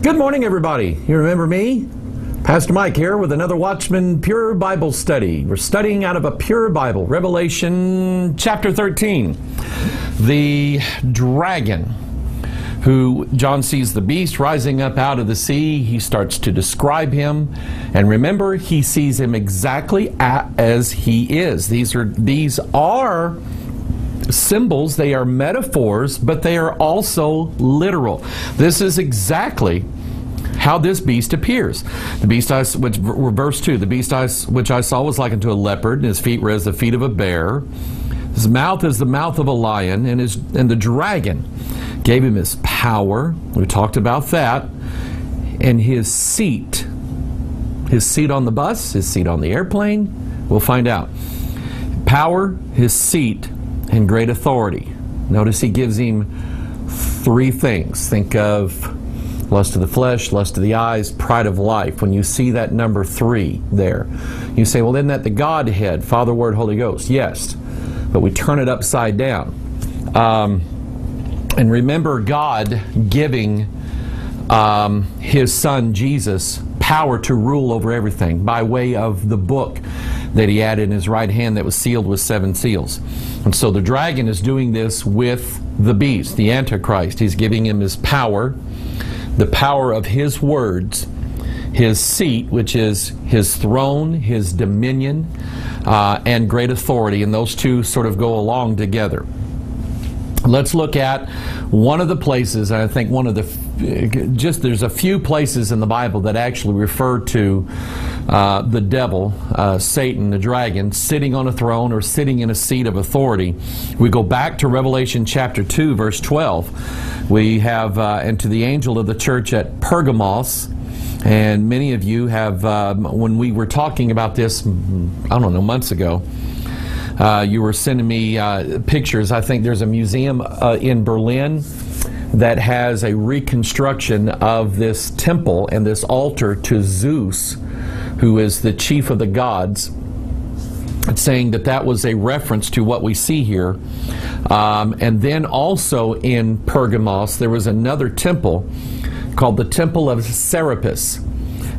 Good morning, everybody. You remember me? Pastor Mike here with another Watchman Pure Bible study. We're studying out of a pure Bible, Revelation chapter 13. The dragon, who John sees the beast rising up out of the sea. He starts to describe him. And remember, he sees him exactly as he is. These are symbols, they are metaphors, but they are also literal. This is exactly how this beast appears. The beast verse 2, the beast which I saw was like unto a leopard, and his feet were as the feet of a bear. His mouth is the mouth of a lion, and the dragon gave him his power. We talked about that. And his seat on the bus, his seat on the airplane, we'll find out. Power, his seat, and great authority. Notice he gives him three things. Think of lust of the flesh, lust of the eyes, pride of life. When you see that number 3 there, you say, well, isn't that the Godhead, Father, Word, Holy Ghost? Yes, but we turn it upside down. And remember God giving His Son Jesus power to rule over everything by way of the book that He had in His right hand that was sealed with 7 seals. And so the dragon is doing this with the beast, the Antichrist. He's giving him his power, the power of his words, his seat, which is his throne, his dominion, and great authority. And those two sort of go along together. Let's look at one of the places, I think there's a few places in the Bible that actually refer to the devil, Satan, the dragon, sitting on a throne or sitting in a seat of authority. We go back to Revelation chapter 2, verse 12. We have, and to the angel of the church at Pergamos, and many of you have, when we were talking about this, months ago, you were sending me pictures. I think there's a museum in Berlin that has a reconstruction of this temple and this altar to Zeus, who is the chief of the gods. It's saying that was a reference to what we see here. And then also in Pergamos, there was another temple called the Temple of Serapis.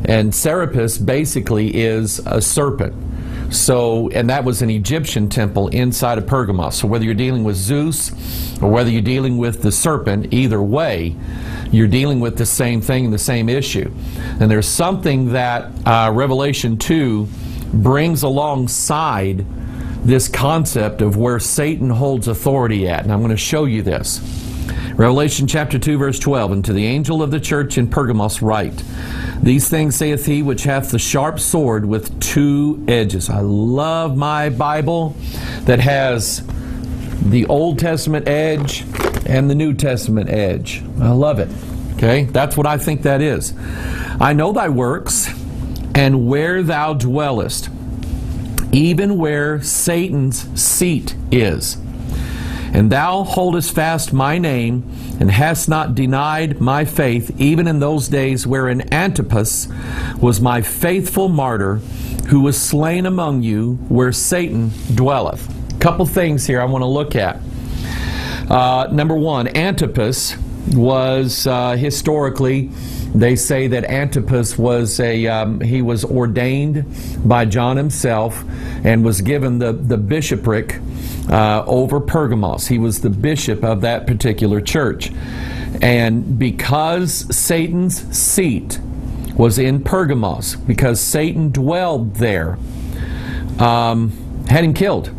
And Serapis basically is a serpent. So, and that was an Egyptian temple inside of Pergamos. So whether you're dealing with Zeus or whether you're dealing with the serpent, either way, you're dealing with the same thing, the same issue. And there's something that Revelation 2 brings alongside this concept of where Satan holds authority at. And I'm going to show you this. Revelation chapter 2, verse 12, and to the angel of the church in Pergamos write, these things saith he which hath the sharp sword with 2 edges. I love my Bible that has the Old Testament edge and the New Testament edge. I love it. Okay, that's what I think that is. I know thy works, and where thou dwellest, even where Satan's seat is. And thou holdest fast my name, and hast not denied my faith, even in those days wherein Antipas was my faithful martyr, who was slain among you, where Satan dwelleth. A couple things here I want to look at. Number one, Antipas was historically, they say that Antipas was he was ordained by John himself and was given the bishopric over Pergamos. He was the bishop of that particular church. And because Satan's seat was in Pergamos, because Satan dwelled there, had him killed.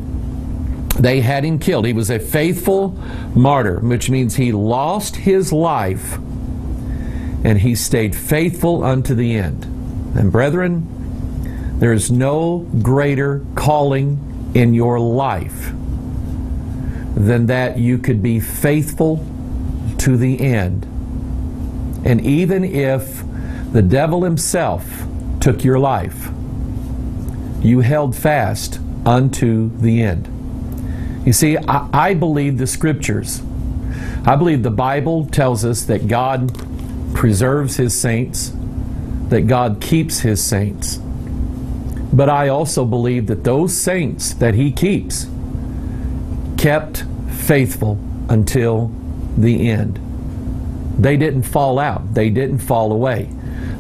They had him killed. He was a faithful martyr, which means he lost his life and he stayed faithful unto the end. And brethren, there is no greater calling in your life than that you could be faithful to the end. And even if the devil himself took your life, you held fast unto the end. You see, I believe the Scriptures. I believe the Bible tells us that God preserves His saints, that God keeps His saints. But I also believe that those saints that He keeps kept faithful until the end. They didn't fall out. They didn't fall away.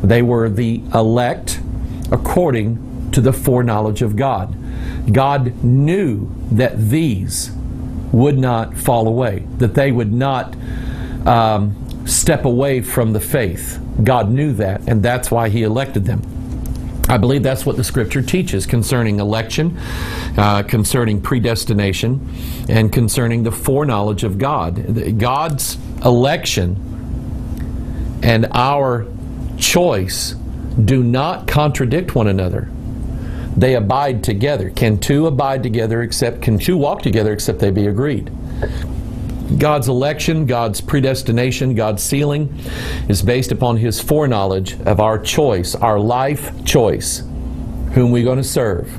They were the elect according to the foreknowledge of God. God knew that these would not fall away, that they would not step away from the faith. God knew that, and that's why He elected them. I believe that's what the Scripture teaches concerning election, concerning predestination, and concerning the foreknowledge of God. God's election and our choice do not contradict one another. They abide together. Can two walk together except they be agreed? God's election, God's predestination, God's sealing is based upon His foreknowledge of our choice, our life choice, whom we're going to serve.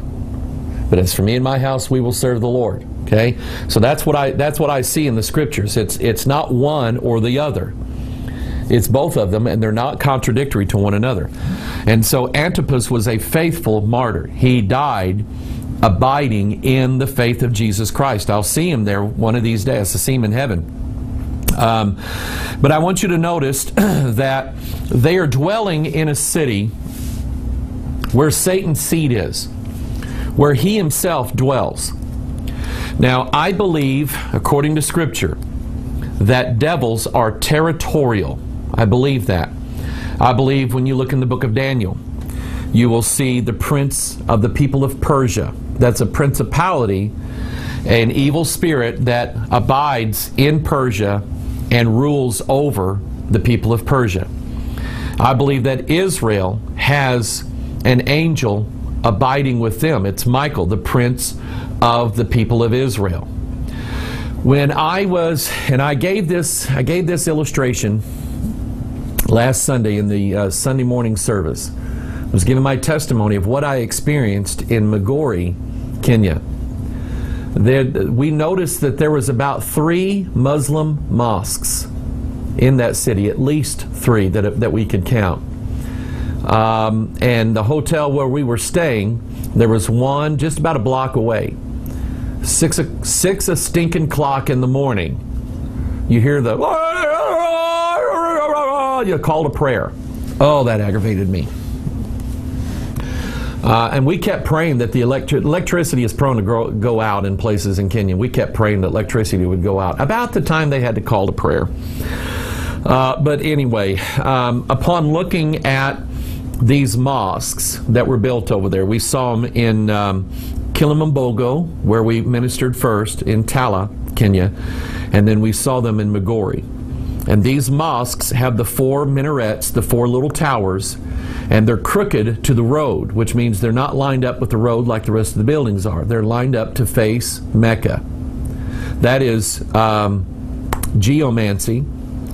But as for me and my house, we will serve the Lord. Okay? So that's what I see in the Scriptures. It's not one or the other. It's both of them, and they're not contradictory to one another. And so Antipas was a faithful martyr. He died abiding in the faith of Jesus Christ. I'll see him there one of these days. I'll see him in heaven. But I want you to notice that they are dwelling in a city where Satan's seat is, where he himself dwells. Now, I believe, according to Scripture, that devils are territorial. I believe that. I believe when you look in the book of Daniel, you will see the prince of the people of Persia. That's a principality, an evil spirit that abides in Persia and rules over the people of Persia. I believe that Israel has an angel abiding with them. It's Michael, the prince of the people of Israel. When I gave this illustration last Sunday in the Sunday morning service. I was giving my testimony of what I experienced in Migori, Kenya. We noticed that there was about 3 Muslim mosques in that city, at least 3 that we could count. And the hotel where we were staying, there was one just about a block away. 6 a stinking clock in the morning, you hear the you call to prayer. Oh, that aggravated me. And we kept praying that the electricity is prone to go out in places in Kenya. We kept praying that electricity would go out about the time they had to call to prayer. But anyway, upon looking at these mosques that were built over there, we saw them in Kilimambogo, where we ministered first, in Tala, Kenya, and then we saw them in Migori. And these mosques have the 4 minarets, the 4 little towers, and they're crooked to the road, which means they're not lined up with the road like the rest of the buildings are. They're lined up to face Mecca. That is geomancy.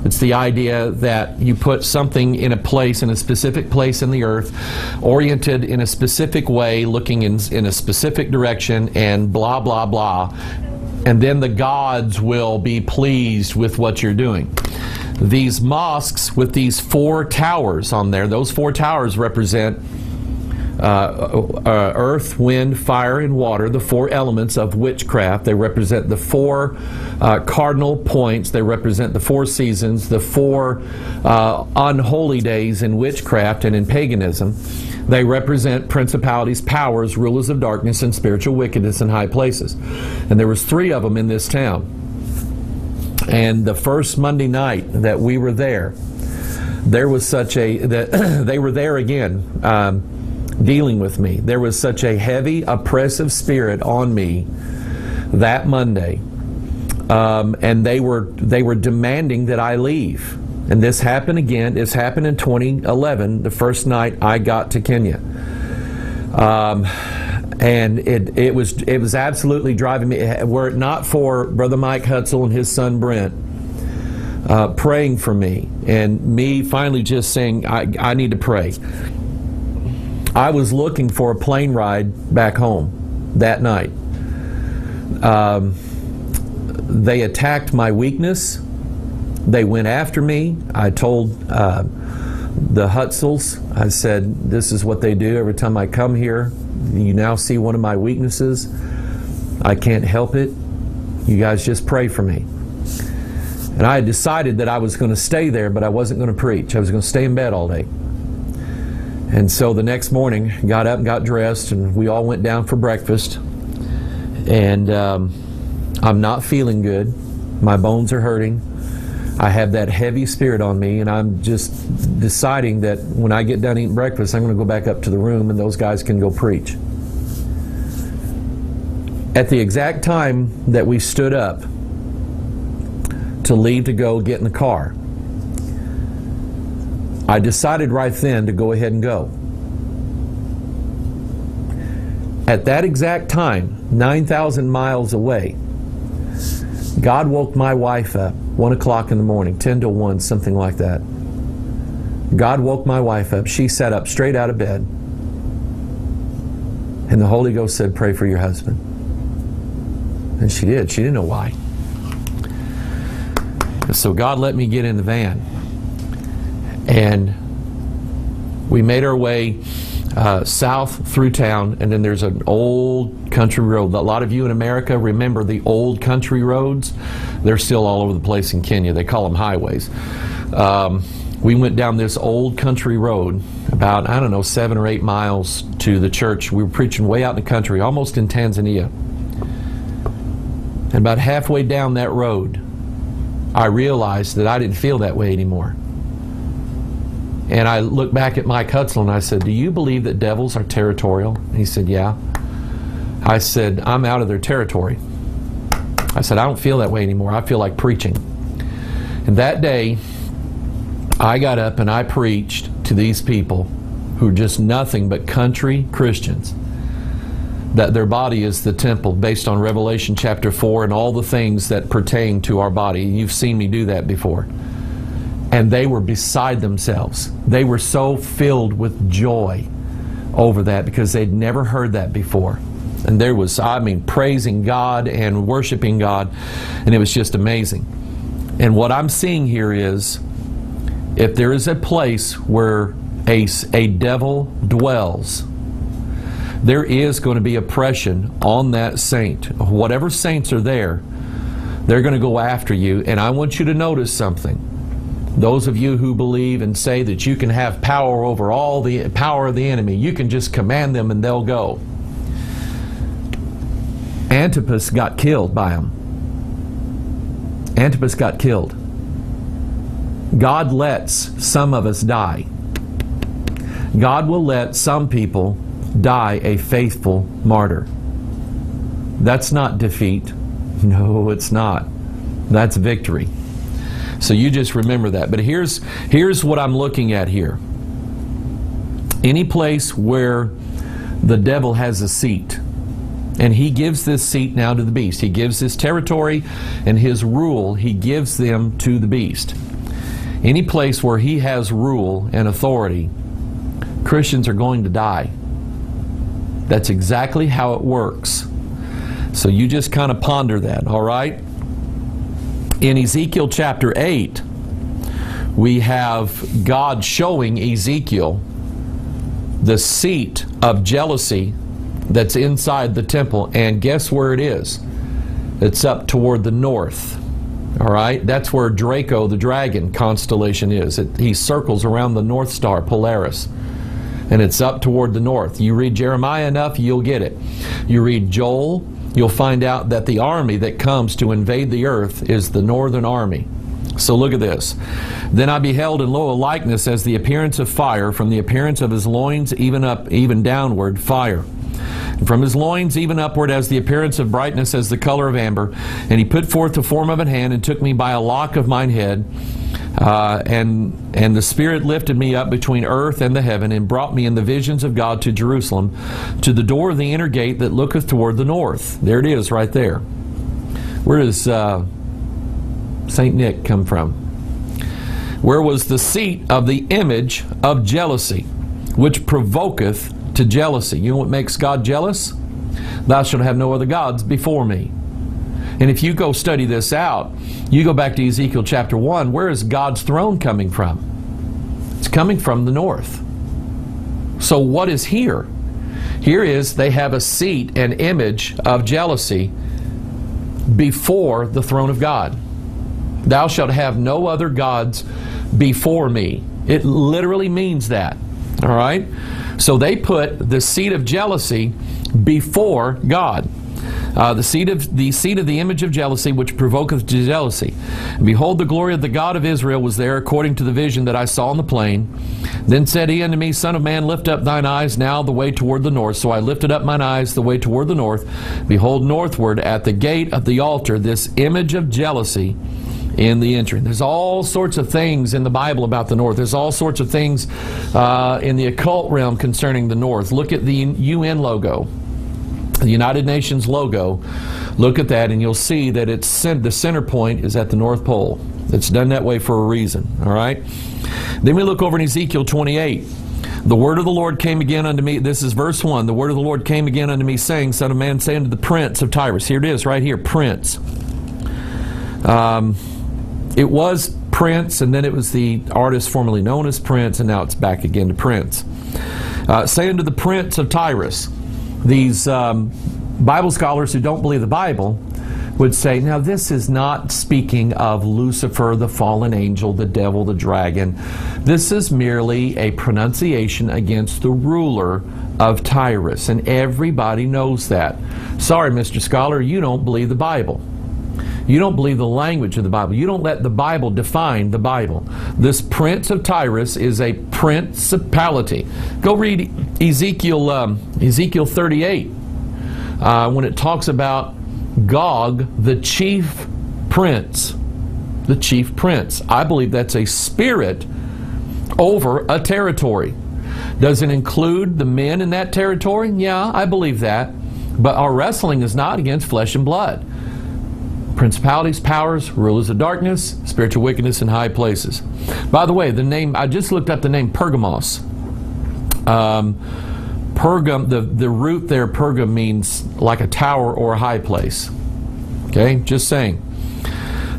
It's the idea that you put something in a place, in a specific place in the earth, oriented in a specific way, looking in a specific direction, and blah, blah, blah. And then the gods will be pleased with what you're doing. These mosques with these 4 towers on there, those 4 towers represent earth, wind, fire, and water, the 4 elements of witchcraft. They represent the 4 cardinal points. They represent the 4 seasons, the 4 unholy days in witchcraft and in paganism. They represent principalities, powers, rulers of darkness, and spiritual wickedness in high places. And there was 3 of them in this town. And the first Monday night that we were there, there was such they were there again, dealing with me. There was such a heavy, oppressive spirit on me that Monday, and they were demanding that I leave. And this happened again. This happened in 2011, the first night I got to Kenya. And it was absolutely driving me. Were it not for Brother Mike Hutzel and his son Brent praying for me, and me finally just saying, I need to pray. I was looking for a plane ride back home that night. They attacked my weakness. They went after me. I told the Hutzels, I said, this is what they do every time I come here. You now see one of my weaknesses. I can't help it. You guys just pray for me. And I had decided that I was going to stay there, but I wasn't going to preach. I was going to stay in bed all day. And so the next morning, got up and got dressed, and we all went down for breakfast. And I'm not feeling good. My bones are hurting. I have that heavy spirit on me, and I'm just deciding that when I get done eating breakfast, I'm going to go back up to the room and those guys can go preach. At the exact time that we stood up to leave to go get in the car, I decided right then to go ahead and go. At that exact time, 9,000 miles away, God woke my wife up, 1 o'clock in the morning, 10 to 1, something like that. God woke my wife up. She sat up straight out of bed. And the Holy Ghost said, pray for your husband. And she did. She didn't know why. So God let me get in the van. And we made our way south through town, and then there's an old country road. A lot of you in America remember the old country roads. They're still all over the place in Kenya. They call them highways. We went down this old country road about, 7 or 8 miles to the church. We were preaching way out in the country, almost in Tanzania. And about halfway down that road, I realized that I didn't feel that way anymore. And I looked back at Mike Hutzel and I said, do you believe that devils are territorial? And he said, yeah. I said, I'm out of their territory. I said, I don't feel that way anymore. I feel like preaching. And that day, I got up and I preached to these people who are just nothing but country Christians, that their body is the temple based on Revelation chapter 4 and all the things that pertain to our body. You've seen me do that before. And they were beside themselves. They were so filled with joy over that because they'd never heard that before. And there was, praising God and worshiping God, and it was just amazing. And what I'm seeing here is, if there is a place where a devil dwells, there is going to be oppression on that saint. Whatever saints are there, they're going to go after you. And I want you to notice something. Those of you who believe and say that you can have power over all the power of the enemy, you can just command them and they'll go. Antipas got killed by them. Antipas got killed. God lets some of us die. God will let some people die a faithful martyr. That's not defeat. No, it's not. That's victory. So you just remember that. But here's what I'm looking at here. Any place where the devil has a seat, and he gives this seat now to the beast. He gives his territory and his rule, he gives them to the beast. Any place where he has rule and authority, Christians are going to die. That's exactly how it works. So you just kind of ponder that, all right? In Ezekiel chapter 8, we have God showing Ezekiel the seat of jealousy that's inside the temple. And guess where it is? It's up toward the north. All right? That's where Draco, the dragon constellation, is. He circles around the North Star, Polaris. And it's up toward the north. You read Jeremiah enough, you'll get it. You read Joel, you'll find out that the army that comes to invade the earth is the northern army. So look at this. Then I beheld, and lo, a likeness as the appearance of fire, from the appearance of his loins even downward, fire. And from his loins even upward as the appearance of brightness, as the color of amber. And he put forth the form of an hand, and took me by a lock of mine head. And the Spirit lifted me up between earth and the heaven, and brought me in the visions of God to Jerusalem, to the door of the inner gate that looketh toward the north. There it is right there. Where does St. Nick come from? Where was the seat of the image of jealousy, which provoketh to jealousy. You know what makes God jealous? Thou shalt have no other gods before me. And if you go study this out, you go back to Ezekiel chapter 1, where is God's throne coming from? It's coming from the north. So what is here? Here is they have a seat, an image of jealousy before the throne of God. Thou shalt have no other gods before me. It literally means that. All right? So they put the seed of jealousy before God. The seed of the image of jealousy, which provoketh to jealousy. And behold, the glory of the God of Israel was there, according to the vision that I saw on the plain. Then said he unto me, Son of man, lift up thine eyes now the way toward the north. So I lifted up mine eyes the way toward the north. Behold, northward at the gate of the altar, this image of jealousy in the entry. There's all sorts of things in the Bible about the north. There's all sorts of things in the occult realm concerning the north. Look at the UN logo, the United Nations logo. Look at that and you'll see that the center point is at the North Pole. It's done that way for a reason. All right? Then we look over in Ezekiel 28. The word of the Lord came again unto me. This is verse 1. The word of the Lord came again unto me, saying, Son of man, say unto the prince of Tyrus. Here it is, right here, prince. It was Prince, and then it was the artist formerly known as Prince, and now it's back again to Prince. Say unto the prince of Tyrus. These Bible scholars who don't believe the Bible would say, now this is not speaking of Lucifer, the fallen angel, the devil, the dragon. This is merely a pronunciation against the ruler of Tyrus, and everybody knows that. Sorry, Mr. Scholar, you don't believe the Bible. You don't believe the language of the Bible. You don't let the Bible define the Bible. This prince of Tyrus is a principality. Go read Ezekiel 38 when it talks about Gog, the chief prince. The chief prince. I believe that's a spirit over a territory. Does it include the men in that territory? Yeah, I believe that. But our wrestling is not against flesh and blood. Principalities, powers, rulers of darkness, spiritual wickedness in high places. By the way, the name, I just looked up the name Pergamos. Pergam, the root there, Pergam, means like a tower or a high place. Okay, just saying.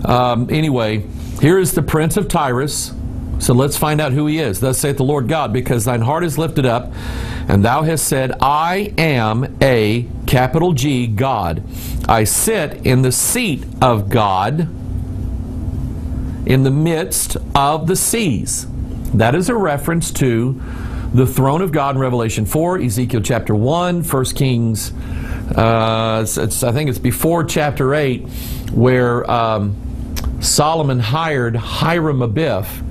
Anyway, here is the prince of Tyrus. So let's find out who he is. Thus saith the Lord God, because thine heart is lifted up, and thou hast said, I am a capital G, God. I sit in the seat of God in the midst of the seas. That is a reference to the throne of God in Revelation 4, Ezekiel chapter 1, 1 Kings, I think it's before chapter 8, where Solomon hired Hiram Abiff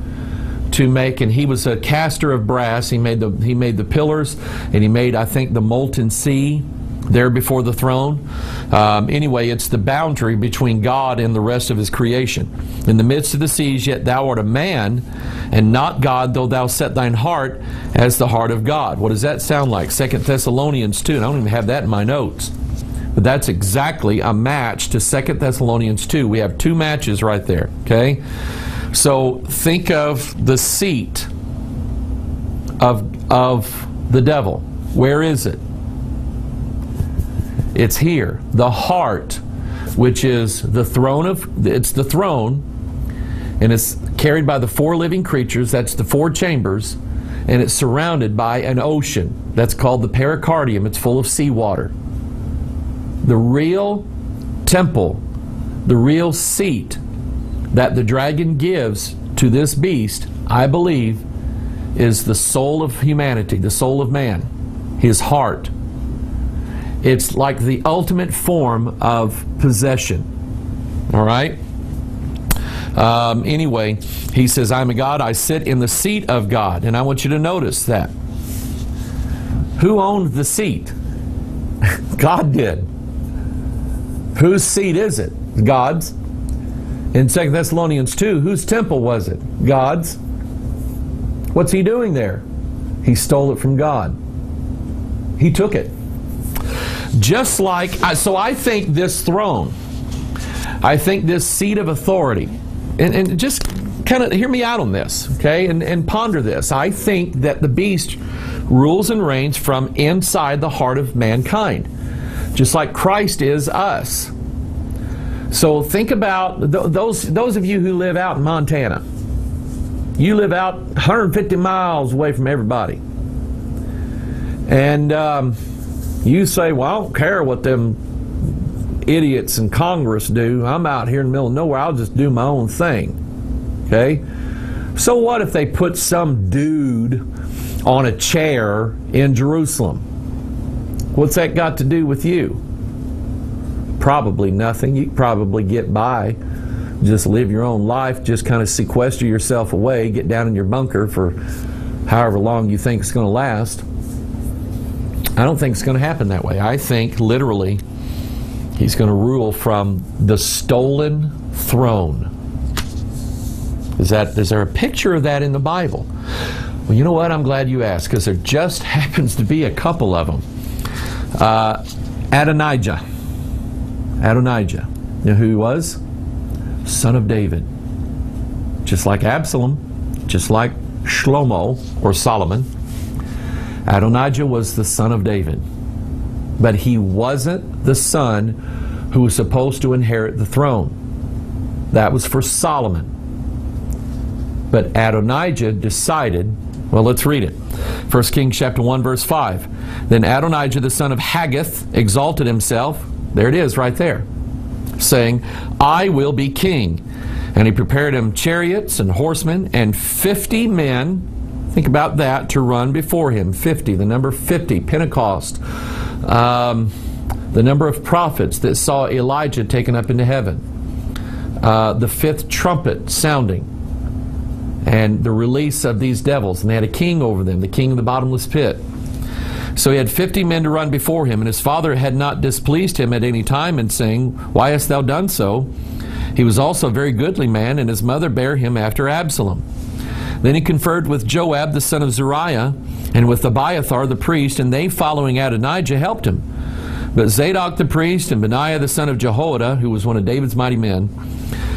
to make, and he was a caster of brass. He made the pillars, and he made, I think, the molten sea there before the throne. Anyway, it's the boundary between God and the rest of His creation. In the midst of the seas, yet thou art a man, and not God, though thou set thine heart as the heart of God. What does that sound like? 2 Thessalonians 2, and I don't even have that in my notes. But that's exactly a match to 2 Thessalonians 2. We have two matches right there, okay? So think of the seat of the devil. Where is it? It's here. The heart, which is the throne it's the throne, and it's carried by the four living creatures. That's the four chambers, and it's surrounded by an ocean. That's called the pericardium. It's full of seawater. The real temple, the real seat that the dragon gives to this beast, I believe, is the soul of humanity, the soul of man, his heart. It's like the ultimate form of possession. All right? Anyway, he says, I'm a God, I sit in the seat of God. And I want you to notice that. Who owned the seat? God did. Whose seat is it? God's. In 2 Thessalonians 2, whose temple was it? God's. What's he doing there? He stole it from God. He took it. Just like, so I think this throne, I think this seat of authority, and just kind of hear me out on this, okay, and ponder this. I think that the beast rules and reigns from inside the heart of mankind, just like Christ is us. So think about those of you who live out in Montana. You live out 150 miles away from everybody. And you say, well, I don't care what them idiots in Congress do. I'm out here in the middle of nowhere. I'll just do my own thing. Okay? So what if they put some dude on a chair in Jerusalem? What's that got to do with you? Probably nothing. You probably get by. Just live your own life. Just kind of sequester yourself away. Get down in your bunker for however long you think it's going to last. I don't think it's going to happen that way. I think literally he's going to rule from the stolen throne. Is there a picture of that in the Bible? Well, you know what? I'm glad you asked, because there just happens to be a couple of them. Adonijah. Adonijah. You know who he was? Son of David. Just like Absalom, just like Shlomo or Solomon. Adonijah was the son of David. But he wasn't the son who was supposed to inherit the throne. That was for Solomon. But Adonijah decided, well, let's read it. 1 Kings chapter 1, verse 5. Then Adonijah the son of Haggith exalted himself, there it is right there, saying, I will be king. And he prepared him chariots and horsemen and 50 men, think about that, to run before him. 50, the number 50, Pentecost. The number of prophets that saw Elijah taken up into heaven. The fifth trumpet sounding. And the release of these devils. And they had a king over them, the king of the bottomless pit. So he had 50 men to run before him, and his father had not displeased him at any time in saying, Why hast thou done so? He was also a very goodly man, and his mother bare him after Absalom. Then he conferred with Joab the son of Zeruiah, and with Abiathar the priest, and they following Adonijah helped him. But Zadok the priest, and Benaiah the son of Jehoiada, who was one of David's mighty men,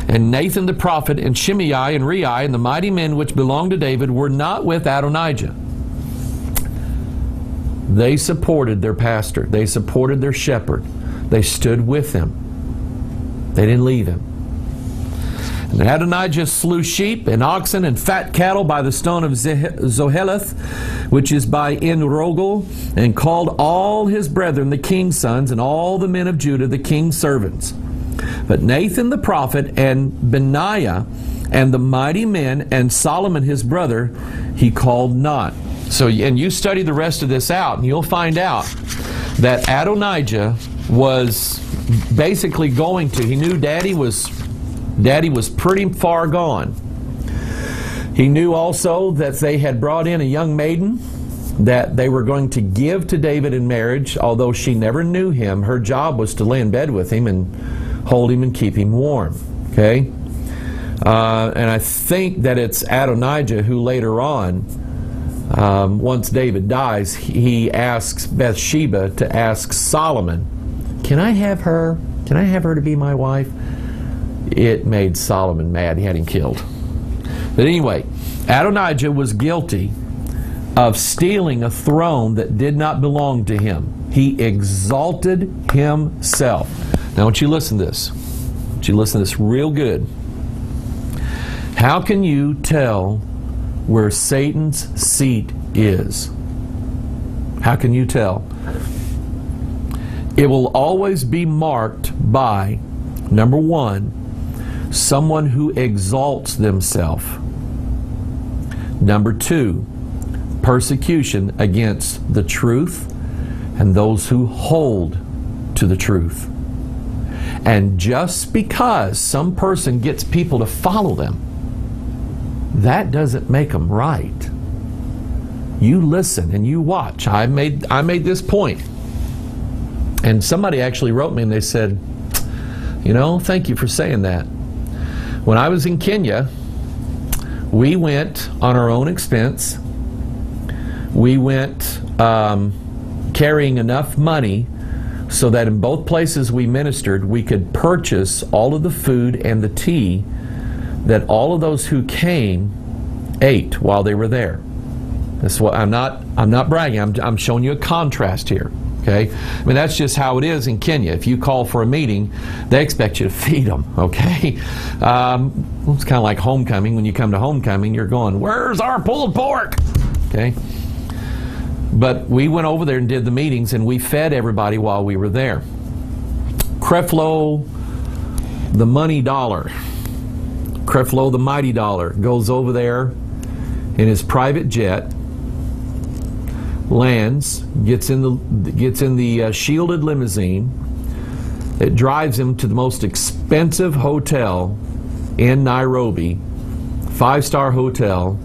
and Nathan the prophet, and Shimei and Rei, and the mighty men which belonged to David, were not with Adonijah. They supported their pastor. They supported their shepherd. They stood with him. They didn't leave him. And Adonijah slew sheep and oxen and fat cattle by the stone of Zoheleth, which is by En-rogel, and called all his brethren the king's sons, and all the men of Judah the king's servants. But Nathan the prophet and Benaiah and the mighty men and Solomon his brother he called not. So, and you study the rest of this out, and you'll find out that Adonijah was basically going to, he knew Daddy was pretty far gone. He knew also that they had brought in a young maiden that they were going to give to David in marriage, although she never knew him. Her job was to lay in bed with him and hold him and keep him warm. Okay? And I think that it's Adonijah who later on, once David dies, he asks Bathsheba to ask Solomon, can I have her? Can I have her to be my wife? It made Solomon mad. He had him killed. But anyway, Adonijah was guilty of stealing a throne that did not belong to him. He exalted himself. Now I want you to listen to this. I want you to listen to this real good. How can you tell where Satan's seat is? How can you tell? It will always be marked by, number one, someone who exalts themselves. Number two, persecution against the truth and those who hold to the truth. And just because some person gets people to follow them, that doesn't make them right. You listen and you watch. I made this point. And somebody actually wrote me and they said, thank you for saying that. When I was in Kenya, we went on our own expense. We went carrying enough money so that in both places we ministered, we could purchase all of the food and the tea that all of those who came ate while they were there. That's what I'm not bragging. I'm showing you a contrast here. Okay, I mean that's just how it is in Kenya. If you call for a meeting, they expect you to feed them. Okay, it's kind of like homecoming. When you come to homecoming, you're going, "Where's our pulled pork?" Okay, but we went over there and did the meetings, and we fed everybody while we were there. Of Creflo, the money dollar, Creflo, the mighty dollar, goes over there in his private jet, lands, gets in the shielded limousine. It drives him to the most expensive hotel in Nairobi, 5-star hotel.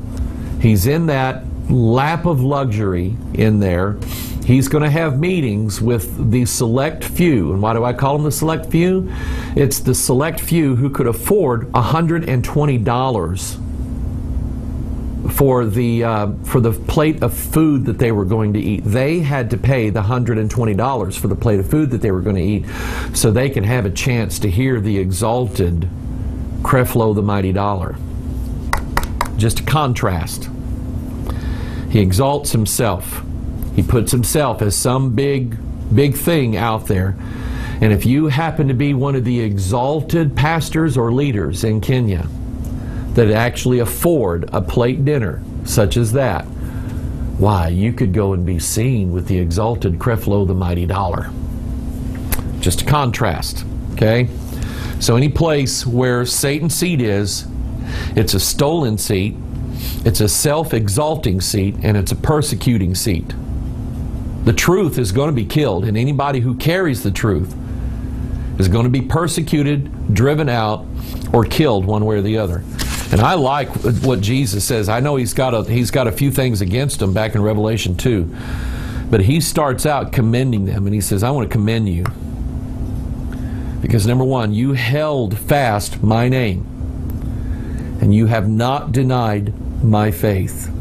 He's in that lap of luxury in there. He's going to have meetings with the select few. And why do I call them the select few? It's the select few who could afford $120 for the plate of food that they were going to eat. They had to pay the $120 for the plate of food that they were going to eat so they can have a chance to hear the exalted Creflo, the mighty dollar. Just a contrast. He exalts himself. He puts himself as some big thing out there. And if you happen to be one of the exalted pastors or leaders in Kenya that actually afford a plate dinner such as that, why, you could go and be seen with the exalted Creflo, the mighty dollar. Just a contrast, okay? So any place where Satan's seat is, it's a stolen seat, it's a self-exalting seat, and it's a persecuting seat. The truth is going to be killed, and anybody who carries the truth is going to be persecuted, driven out, or killed one way or the other. And I like what Jesus says. I know he's got a few things against them back in Revelation 2, but he starts out commending them, and he says, I want to commend you because, number one, you held fast my name, and you have not denied my faith.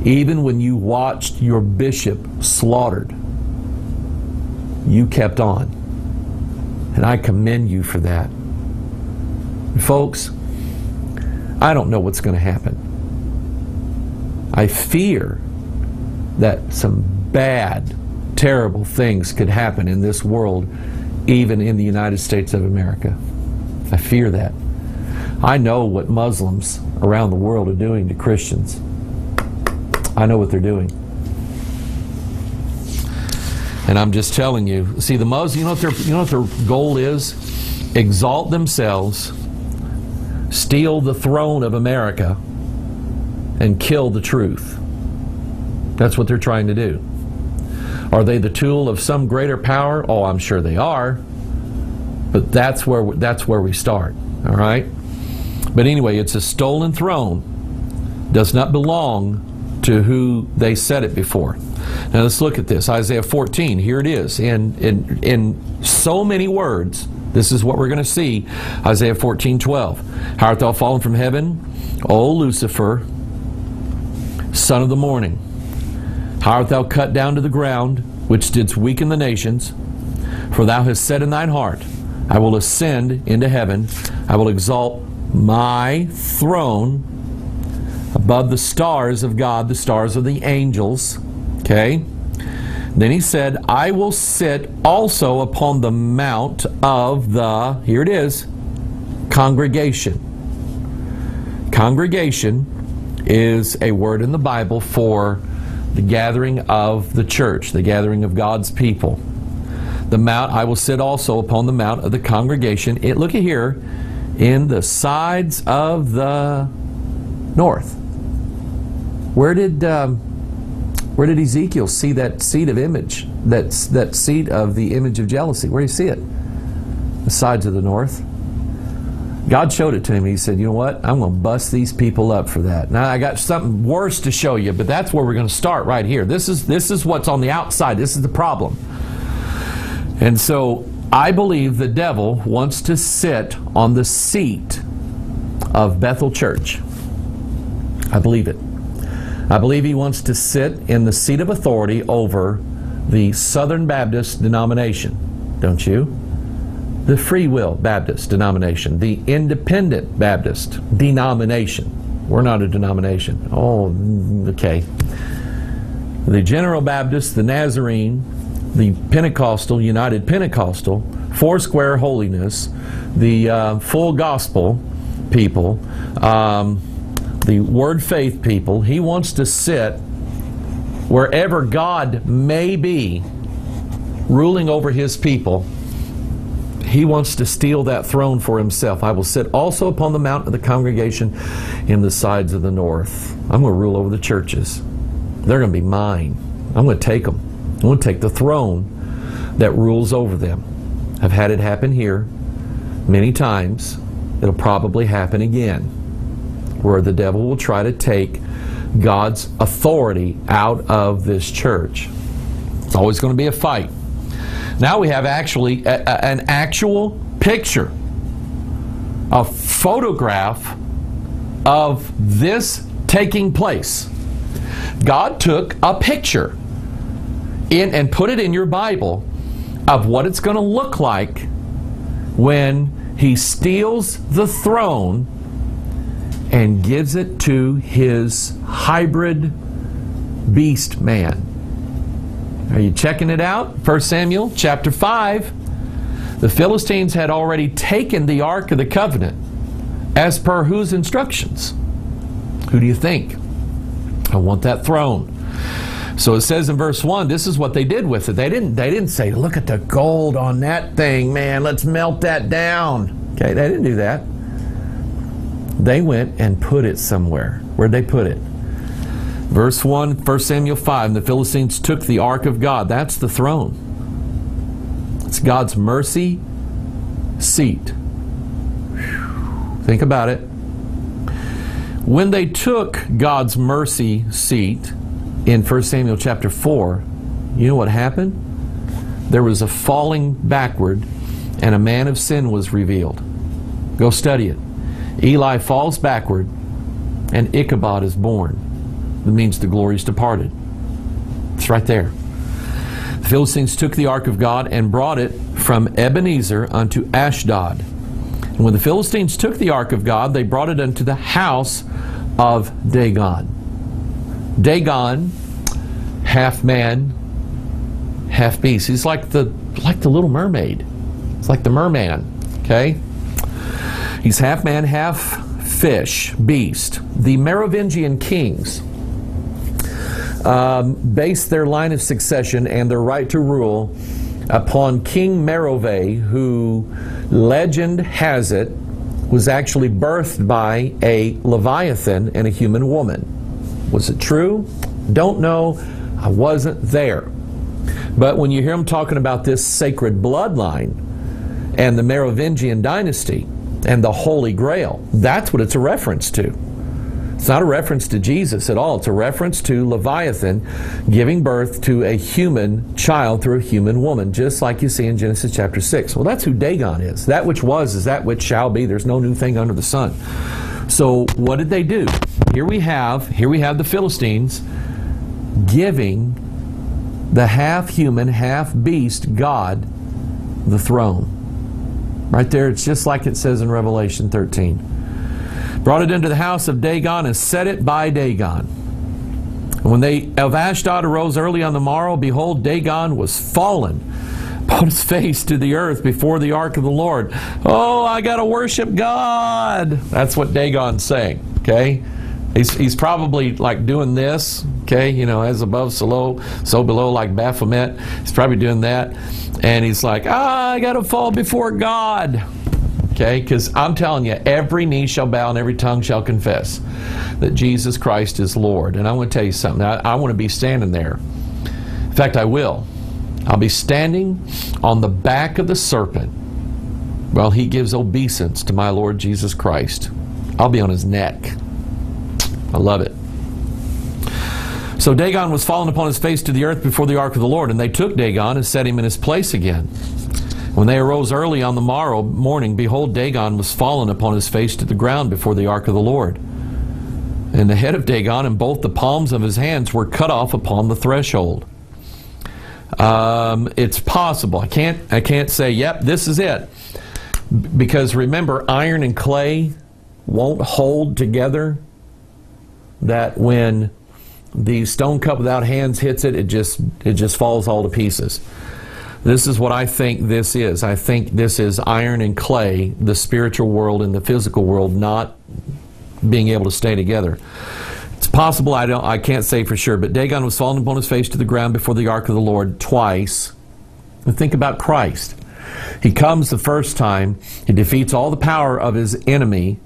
Even when you watched your bishop slaughtered, you kept on. And I commend you for that. Folks, I don't know what's going to happen. I fear that some bad, terrible things could happen in this world, even in the United States of America. I fear that. I know what Muslims around the world are doing to Christians. I know what they're doing. And I'm just telling you, see, the Muslims, you know what their goal is? Exalt themselves, steal the throne of America, and kill the truth. That's what they're trying to do. Are they the tool of some greater power? Oh, I'm sure they are. But that's where we start. All right? But anyway, it's a stolen throne. Does not belong to who they set it before. Now let's look at this. Isaiah 14. Here it is. In so many words, this is what we're going to see. Isaiah 14:12. How art thou fallen from heaven, O Lucifer, son of the morning? How art thou cut down to the ground, which didst weaken the nations? For thou hast said in thine heart, I will ascend into heaven. I will exalt my throne above the stars of God, the stars of the angels. Okay? Then he said, I will sit also upon the mount of the, here it is, congregation. Congregation is a word in the Bible for the gathering of the church, the gathering of God's people. The mount, I will sit also upon the mount of the congregation. Look at here, in the sides of the north. Where did Ezekiel see that seed of image, that seed of the image of jealousy? Where did he see it? The sides of the north. God showed it to him. He said, you know what? I'm going to bust these people up for that. Now I got something worse to show you, but that's where we're going to start right here. This is what's on the outside. This is the problem. And so I believe the devil wants to sit on the seat of Bethel Church. I believe it. I believe he wants to sit in the seat of authority over the Southern Baptist denomination. Don't you? The Free Will Baptist denomination. The Independent Baptist denomination. We're not a denomination. Oh, okay. The General Baptist, the Nazarene, the Pentecostal, United Pentecostal, Foursquare Holiness, the Full Gospel people, the Word Faith people. He wants to sit wherever God may be ruling over His people He wants to steal that throne for himself. I will sit also upon the mount of the congregation in the sides of the north. I'm going to rule over the churches. They're going to be mine. I'm going to take them. I'm going to take the throne that rules over them. I've had it happen here many times. It'll probably happen again, where the devil will try to take God's authority out of this church. It's always going to be a fight. Now we have actually an actual picture, a photograph of this taking place. God took a picture and put it in your Bible of what it's going to look like when He steals the throne and gives it to His hybrid beast man. Are you checking it out? 1 Samuel chapter 5. The Philistines had already taken the Ark of the Covenant as per whose instructions? Who do you think? I want that throne. So it says in verse 1, this is what they did with it. They didn't say, look at the gold on that thing, man, let's melt that down. Okay, they didn't do that. They went and put it somewhere. Where'd they put it? Verse 1, 1 Samuel 5, and the Philistines took the ark of God. That's the throne. It's God's mercy seat. Whew. Think about it. When they took God's mercy seat in 1 Samuel chapter 4, you know what happened? There was a falling backward, and a man of sin was revealed. Go study it. Eli falls backward, and Ichabod is born. That means the glory's departed. It's right there. The Philistines took the ark of God and brought it from Ebenezer unto Ashdod. And when the Philistines took the ark of God, they brought it unto the house of Dagon. Dagon, half man, half beast. He's like the Little Mermaid. It's like the merman. Okay? He's half man, half fish, beast. The Merovingian kings based their line of succession and their right to rule upon King Merove, who legend has it was actually birthed by a Leviathan and a human woman. Was it true? Don't know. I wasn't there. But when you hear them talking about this sacred bloodline and the Merovingian dynasty and the Holy Grail, that's what it's a reference to. It's not a reference to Jesus at all. It's a reference to Leviathan giving birth to a human child through a human woman, just like you see in Genesis chapter 6. Well, that's who Dagon is. That which was is that which shall be. There's no new thing under the sun. So what did they do? Here we have the Philistines giving the half-human, half-beast God the throne. Right there, it's just like it says in Revelation 13. Brought it into the house of Dagon and set it by Dagon. And when they of Ashdod arose early on the morrow, behold, Dagon was fallen upon his face to the earth before the ark of the Lord. Oh, I got to worship God. That's what Dagon's saying. Okay, he's probably like doing this. Okay, you know, as above, so below, like Baphomet. He's probably doing that, and he's like, I got to fall before God. Okay, because I'm telling you, every knee shall bow and every tongue shall confess that Jesus Christ is Lord. And I want to tell you something. I want to be standing there. In fact, I will. I'll be standing on the back of the serpent while he gives obeisance to my Lord Jesus Christ. I'll be on his neck. I love it. So Dagon was fallen upon his face to the earth before the ark of the Lord, and they took Dagon and set him in his place again. When they arose early on the morning, behold, Dagon was fallen upon his face to the ground before the ark of the Lord. And the head of Dagon and both the palms of his hands were cut off upon the threshold. It's possible. I can't say, yep, this is it. Because remember, iron and clay won't hold together. That when the stone cup without hands hits it, it just falls all to pieces. This is what I think this is. I think this is iron and clay, the spiritual world and the physical world not being able to stay together. It's possible, I can't say for sure, but Dagon was fallen upon his face to the ground before the ark of the Lord twice. And think about Christ. He comes the first time. He defeats all the power of his enemy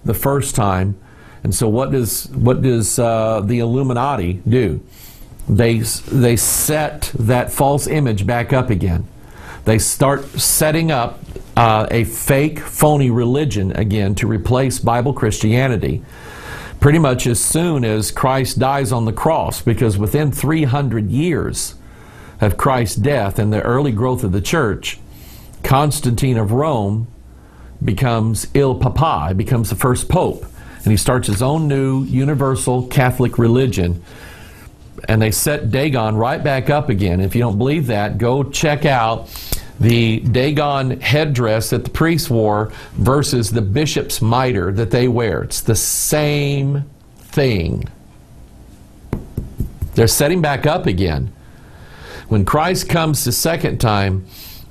the first time. And so what does the Illuminati do? They set that false image back up again. They start setting up a fake, phony religion again to replace Bible Christianity pretty much as soon as Christ dies on the cross, because within 300 years of Christ's death and the early growth of the church, Constantine of Rome becomes Il Papa, becomes the first pope, and he starts his own new universal Catholic religion. And they set Dagon right back up again. If you don't believe that, go check out the Dagon headdress that the priests wore versus the bishop's mitre that they wear. It's the same thing. They're setting back up again. When Christ comes the second time,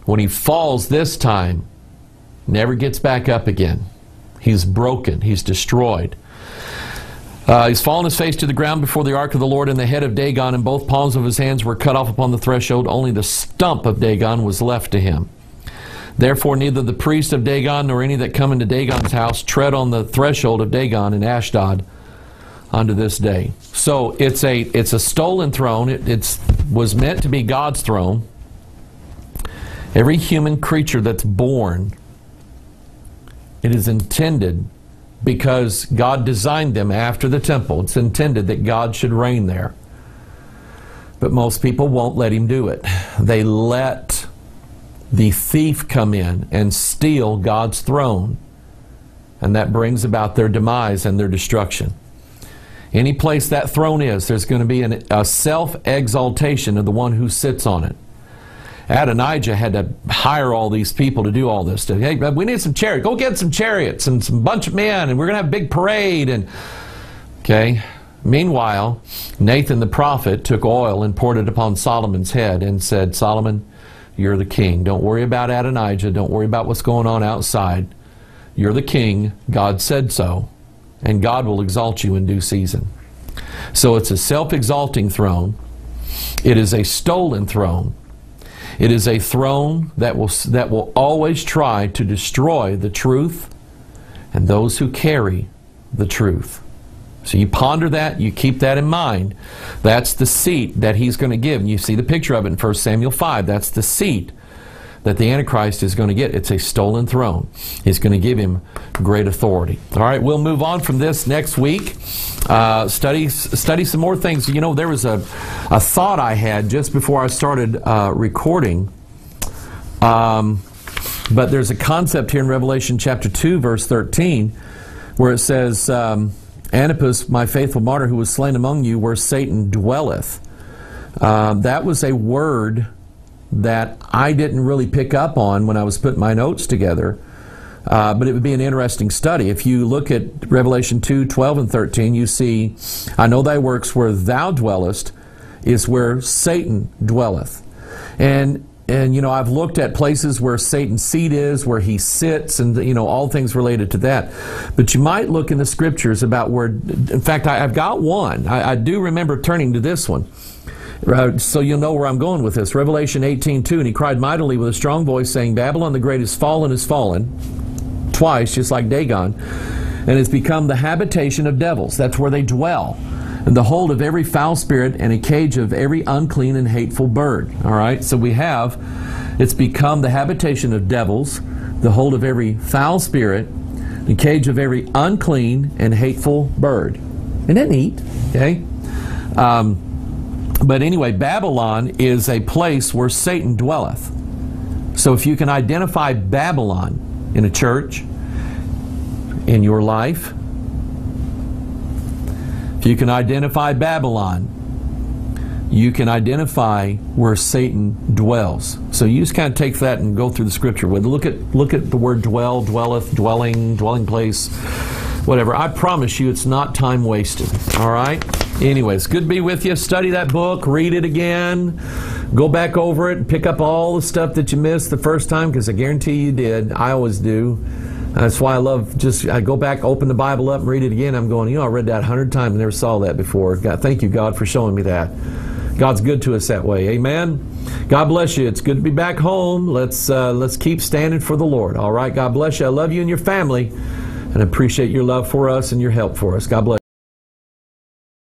when he falls this time, never gets back up again. He's broken. He's destroyed. He's fallen his face to the ground before the ark of the Lord, and the head of Dagon and both palms of his hands were cut off upon the threshold. Only the stump of Dagon was left to him. Therefore neither the priest of Dagon nor any that come into Dagon's house tread on the threshold of Dagon in Ashdod unto this day. So it's a stolen throne. It was meant to be God's throne. Every human creature that's born, it is intended, because God designed them after the temple, it's intended that God should reign there. But most people won't let him do it. They let the thief come in and steal God's throne, and that brings about their demise and their destruction. Any place that throne is, there's going to be a self-exaltation of the one who sits on it. Adonijah had to hire all these people to do all this stuff. Hey, we need some chariots. Go get some chariots and some bunch of men, and we're going to have a big parade. And okay. Meanwhile, Nathan the prophet took oil and poured it upon Solomon's head and said, Solomon, you're the king. Don't worry about Adonijah. Don't worry about what's going on outside. You're the king. God said so. And God will exalt you in due season. So it's a self-exalting throne. It is a stolen throne. It is a throne that will always try to destroy the truth and those who carry the truth. So you ponder that, you keep that in mind. That's the seat that he's going to give. And you see the picture of it in 1 Samuel 5. That's the seat that the Antichrist is going to get. It's a stolen throne. He's going to give him great authority. All right, we'll move on from this next week. Study some more things. You know, there was a thought I had just before I started recording. But there's a concept here in Revelation chapter 2, verse 13, where it says, Antipas, my faithful martyr, who was slain among you, where Satan dwelleth. That was a word that I didn't really pick up on when I was putting my notes together. But it would be an interesting study. If you look at Revelation 2, 12 and 13, you see, I know thy works, where thou dwellest is where Satan dwelleth. And you know, I've looked at places where Satan's seat is, where he sits, and you know, all things related to that. But you might look in the scriptures about where, in fact, I've got one. I do remember turning to this one. So you'll know where I'm going with this. Revelation 18:2, and he cried mightily with a strong voice, saying, Babylon the great is fallen, twice, just like Dagon, and has become the habitation of devils. That's where they dwell. And the hold of every foul spirit, and a cage of every unclean and hateful bird. All right, so we have, it's become the habitation of devils, the hold of every foul spirit, the cage of every unclean and hateful bird. Isn't that neat? Okay. But anyway, Babylon is a place where Satan dwelleth. So if you can identify Babylon in a church, in your life, if you can identify Babylon, you can identify where Satan dwells. So you just kind of take that and go through the scripture with. Look at the word dwell, dwelleth, dwelling, dwelling place, whatever. I promise you it's not time wasted. All right? Anyways, good to be with you. Study that book, read it again, go back over it, and pick up all the stuff that you missed the first time, because I guarantee you did. I always do. That's why I love I go back, open the Bible up, and read it again. I'm going, I read that 100 times and never saw that before. God, thank you, God, for showing me that. God's good to us that way. Amen. God bless you. It's good to be back home. Let's keep standing for the Lord. All right. God bless you. I love you and your family, and appreciate your love for us and your help for us. God bless you.